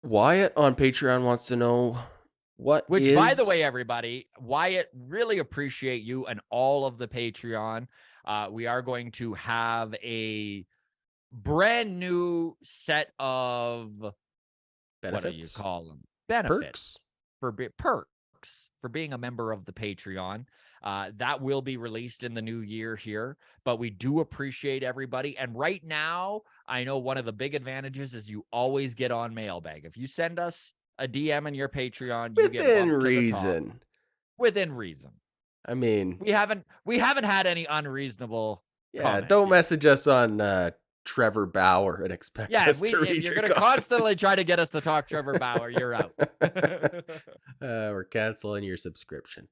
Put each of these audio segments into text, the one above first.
Wyatt on Patreon wants to know what Which, by the way, is everybody, Wyatt, really appreciate you and all of the Patreon. We are going to have a brand new set of, what do you benefits? call them? Perks? Benefits perks for being a member of the Patreon. That will be released in the new year here, but we do appreciate everybody. And right now, I know one of the big advantages is you always get on mailbag. If you send us a DM in your Patreon, you get Within bumped to the top reason. within reason. I mean, We haven't had any unreasonable yeah, comments don't yet. message us on Trevor Bauer and expect Yeah, us we to if read you're your gonna comments. constantly try to get us to talk Trevor Bauer, you're out. We're canceling your subscription.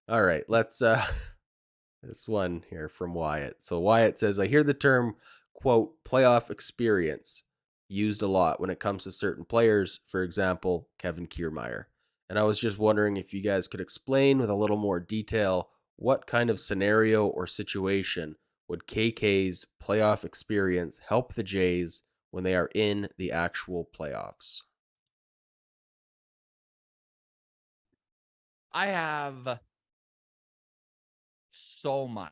All right, let's this one here from Wyatt. So Wyatt says, I hear the term, quote, playoff experience used a lot when it comes to certain players, for example, Kevin Kiermaier. And I was just wondering if you guys could explain with a little more detail what kind of scenario or situation would KK's playoff experience help the Jays when they are in the actual playoffs? I have so much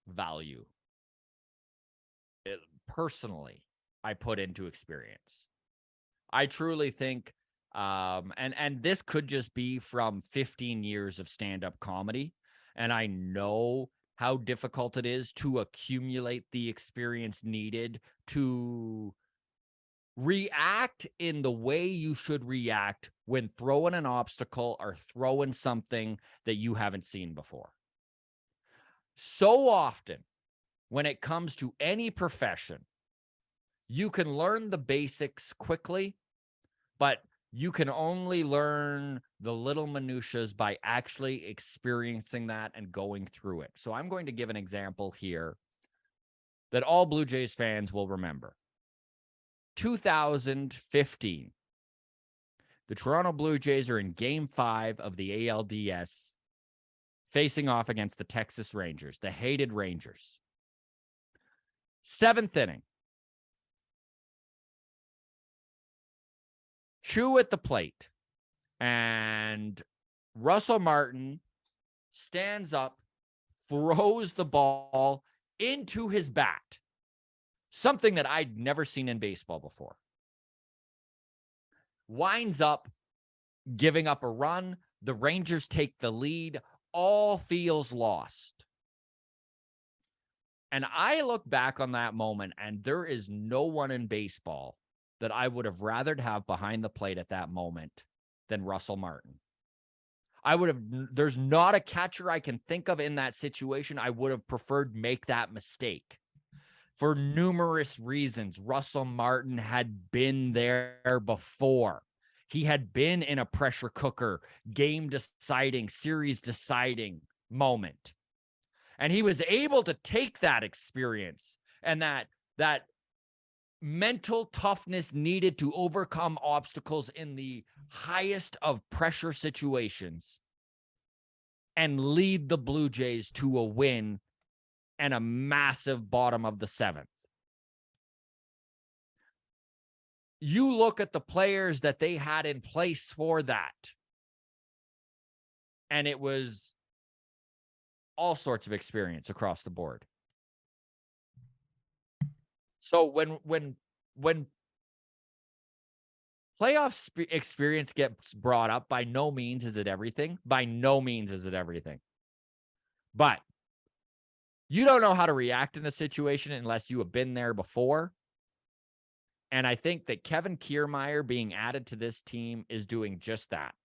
value personally I put into experience. I truly think and this could just be from 15 years of stand-up comedy, and I know how difficult it is to accumulate the experience needed to react in the way you should react when throwing an obstacle or throwing something that you haven't seen before. So often when it comes to any profession, you can learn the basics quickly, but you can only learn the little minutiae by actually experiencing that and going through it. So I'm going to give an example here that all Blue Jays fans will remember. 2015, the Toronto Blue Jays are in Game 5 of the ALDS, facing off against the Texas Rangers, the hated Rangers. Seventh inning, Chew at the plate, and Russell Martin stands up, throws the ball into his bat, something that I'd never seen in baseball before. Winds up giving up a run. The Rangers take the lead. All feels lost. And I look back on that moment, and there is no one in baseball that I would have rathered have behind the plate at that moment than Russell Martin. There's not a catcher I can think of in that situation I would have preferred make that mistake. For numerous reasons, Russell Martin had been there before. He had been in a pressure cooker, game deciding, series deciding moment. And he was able to take that experience and that mental toughness needed to overcome obstacles in the highest of pressure situations and lead the Blue Jays to a win and a massive bottom of the seventh. You look at the players that they had in place for that, and it was all sorts of experience across the board. So when playoff experience gets brought up, by no means is it everything. By no means is it everything. But you don't know how to react in a situation unless you have been there before. And I think that Kevin Kiermaier being added to this team is doing just that.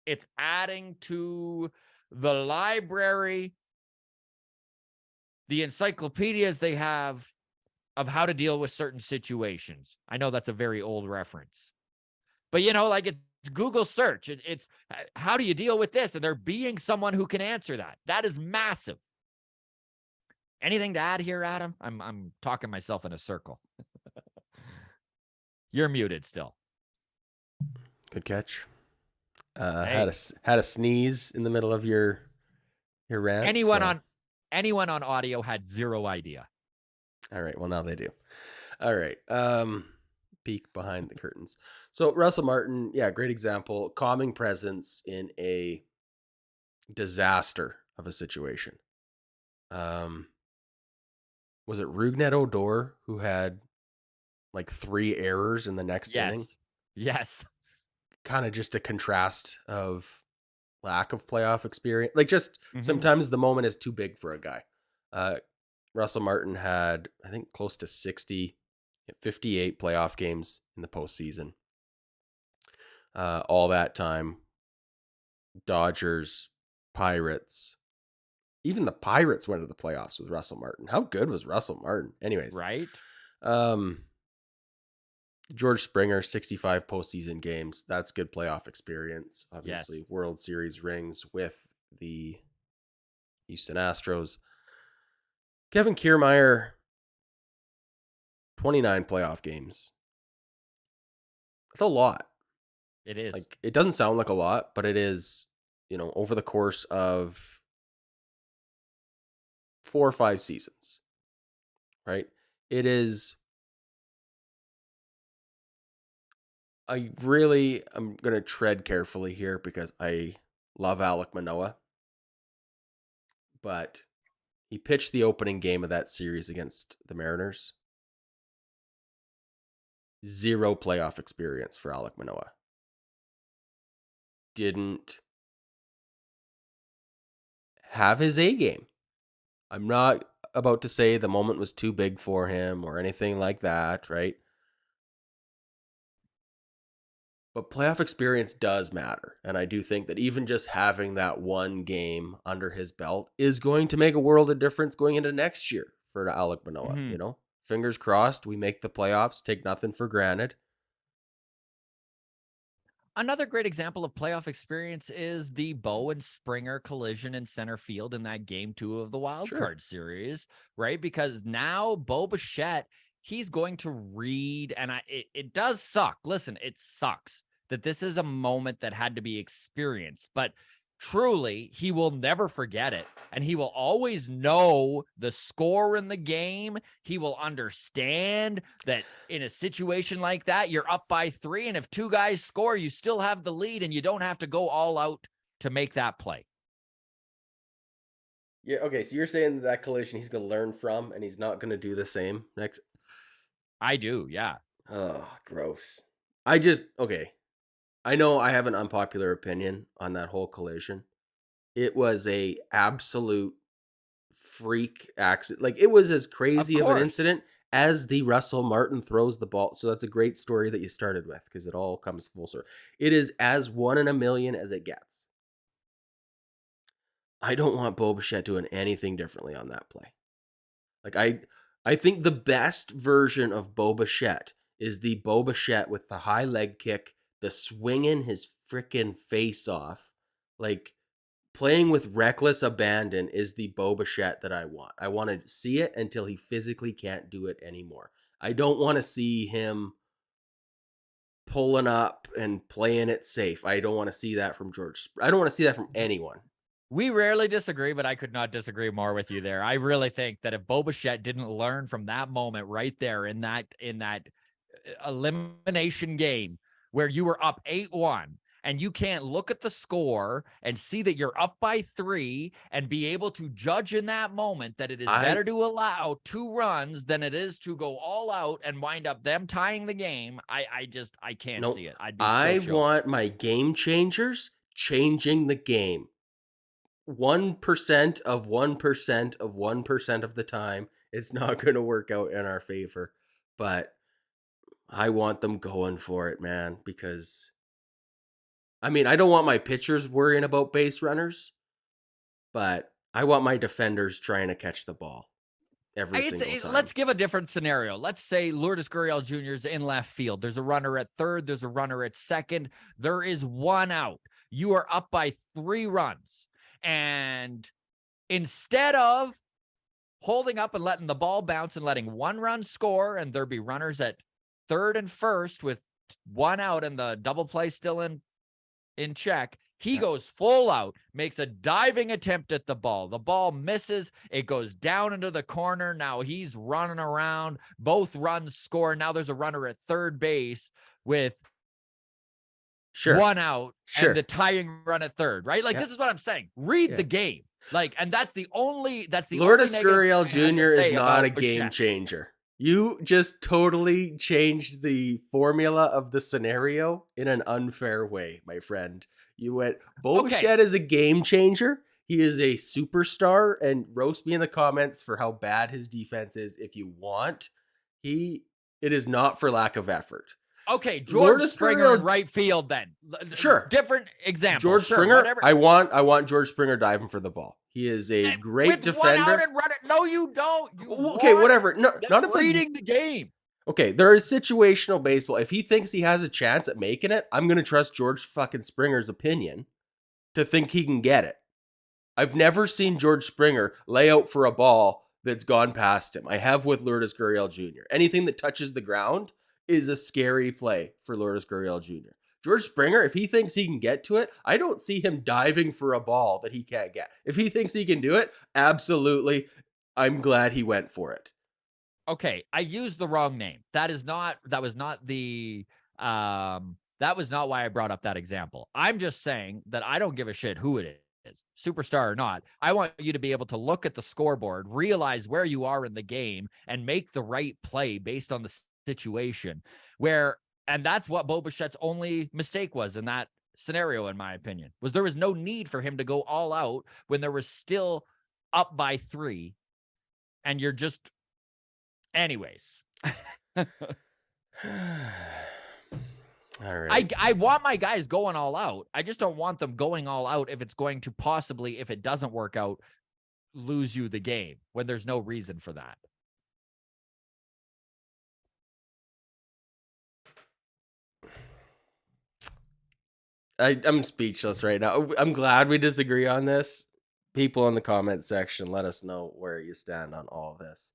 It's adding to the library, the encyclopedias they have of how to deal with certain situations. I know that's a very old reference, but like it's Google search. It's how do you deal with this? And there being someone who can answer that. That is massive. Anything to add here, Adam? I'm talking myself in a circle. You're muted still. Good catch. Hey, Had a sneeze in the middle of your rant, anyone so on anyone on audio had zero idea. all right, well now they do. All right. peek behind the curtains. So Russell Martin, yeah, great example. Calming presence in a disaster of a situation. Um, was it Rougned Odor who had like 3 errors in the next inning? Yes. Yes. Kind of just a contrast of lack of playoff experience. Like just Mhm. sometimes the moment is too big for a guy. Uh, Russell Martin had, I think, close to 60, 58 playoff games in the postseason. All that time, Dodgers, Pirates, even the Pirates went to the playoffs with Russell Martin. How good was Russell Martin? Anyways, Right? um, George Springer, 65 postseason games. That's good playoff experience. Obviously, Yes. World Series rings with the Houston Astros. Kevin Kiermaier, 29 playoff games. That's a lot. It is. Like, it doesn't sound like a lot, but it is, over the course of 4 or 5 seasons, right? It is, I'm going to tread carefully here because I love Alek Manoah, but he pitched the opening game of that series against the Mariners. Zero playoff experience for Alek Manoah. Didn't have his A game. I'm not about to say the moment was too big for him or anything like that, right? But playoff experience does matter. And I do think that even just having that one game under his belt is going to make a world of difference going into next year for Alek Manoah, Mhm. Fingers crossed, we make the playoffs, take nothing for granted. Another great example of playoff experience is the Bo and Springer collision in center field in that game 2 of the wild Sure. card series, right? Because now Bo Bichette, he's going to read, and it does suck. Listen, it sucks that this is a moment that had to be experienced, but truly, he will never forget it. And he will always know the score in the game. He will understand that in a situation like that, you're up by 3. And if 2 guys score, you still have the lead and you don't have to go all out to make that play. Yeah, okay, so you're saying that collision he's going to learn from and he's not going to do the same next. I do. Yeah. Oh, gross. Okay. I know I have an unpopular opinion on that whole collision. It was a absolute freak accident. Like it was as Of crazy of an course. incident as the Russell Martin throws the ball. So that's a great story that you started with because it all comes full circle. It is as one in a million as it gets. I don't want Bo Bichette doing anything differently on that play. Like I think the best version of Bo Bichette is the Bo Bichette with the high leg kick, the swinging his freaking face off, like playing with reckless abandon is the Bo Bichette that I want. I want to see it until he physically can't do it anymore. I don't want to see him pulling up and playing it safe. I don't want to see that from George. I don't want to see that from anyone. We rarely disagree, but I could not disagree more with you there. I really think that if Bo Bichette didn't learn from that moment right there in that elimination game where you were up 8-1 and you can't look at the score and see that you're up by 3 and be able to judge in that moment that it is I better to allow 2 runs than it is to go all out and wind up them tying the game. I can't no. see it. I'd be so I choked. want my game changers changing the game. 1% of 1% of 1% of the time, it's not going to work out in our favor. But I want them going for it, man, because I mean, I don't want my pitchers worrying about base runners, but I want my defenders trying to catch the ball every single Let's time. give a different scenario. Let's say Lourdes Gurriel Jr. is in left field. There's a runner at third. There's a runner at second. There is 1 out. You are up by 3 runs. And instead of holding up and letting the ball bounce and letting 1 run score, and there be runners at third and first with 1 out and the double play still in check, He goes full out, makes a diving attempt at the ball. The ball misses. It goes down into the corner. Now he's running around. Both runs score. Now there's a runner at third base with one out and the tying run at third, right? Like, this is what I'm saying. Read the game. Like, and that's the Lourdes Gurriel Jr. is not a game changer. You just totally changed the formula of the scenario in an unfair way, my friend. You went, Bo Bichette is a game changer. He is a superstar, and roast me in the comments for how bad his defense is if you want. It is not for lack of effort. Okay, George Springer in right field then. Sure. Different example. George Springer, whatever. I want George Springer diving for the ball. He is a great defender. One out and run it. No, you don't. Whatever. No, not if reading the game. Okay, there is situational baseball. If he thinks he has a chance at making it, I'm going to trust George fucking Springer's opinion to think he can get it. I've never seen George Springer lay out for a ball that's gone past him. I have with Lourdes Gurriel Jr. Anything that touches the ground is a scary play for Lourdes Gurriel Jr. George Springer, if he thinks he can get to it, I don't see him diving for a ball that he can't get. If he thinks he can do it, absolutely. I'm glad he went for it. Okay, I used the wrong name. That was not why I brought up that example. I'm just saying that I don't give a shit who it is, superstar or not. I want you to be able to look at the scoreboard, realize where you are in the game, and make the right play based on the situation and that's what Bo Bichette's only mistake was in that scenario, in my opinion, was there was no need for him to go all out when there was still up by 3 and you're just anyways. All right. I want my guys going all out. I just don't want them going all out if it's going to possibly, if it doesn't work out, lose you the game when there's no reason for that. I'm speechless right now. I'm glad we disagree on this. People in the comment section, let us know where you stand on all this.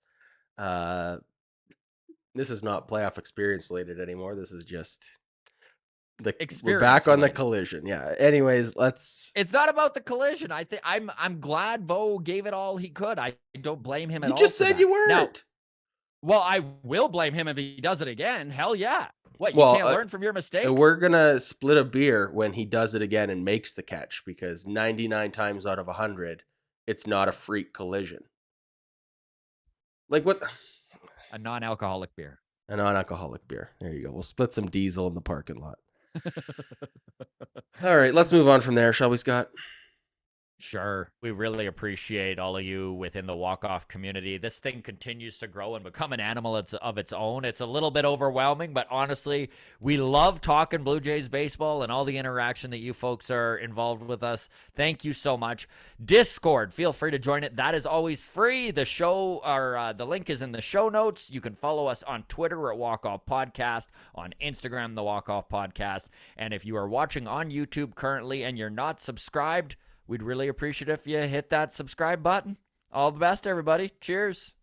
This is not playoff experience related anymore. This is just we're back on the collision. Yeah. Anyways, it's not about the collision. I think I'm glad Bo gave it all he could. I don't blame him at all. You just said you weren't. Now, well, I will blame him if he does it again. Hell yeah. What, you can't learn from your mistakes? We're going to split a beer when he does it again and makes the catch, because 99 times out of 100, it's not a freak collision. Like what? A non-alcoholic beer. A non-alcoholic beer. There you go. We'll split some diesel in the parking lot. All right, let's move on from there, shall we, Scott? Sure. We really appreciate all of you within the walk-off community. This thing continues to grow and become an animal of its own. It's a little bit overwhelming, but honestly, we love talking Blue Jays baseball and all the interaction that you folks are involved with us. Thank you so much. Discord, feel free to join it. That is always free. The show, or the link is in the show notes. You can follow us on Twitter at Walk Off Podcast, on Instagram, the Walk Off Podcast. And if you are watching on YouTube currently and you're not subscribed, we'd really appreciate if you hit that subscribe button. All the best, everybody. Cheers.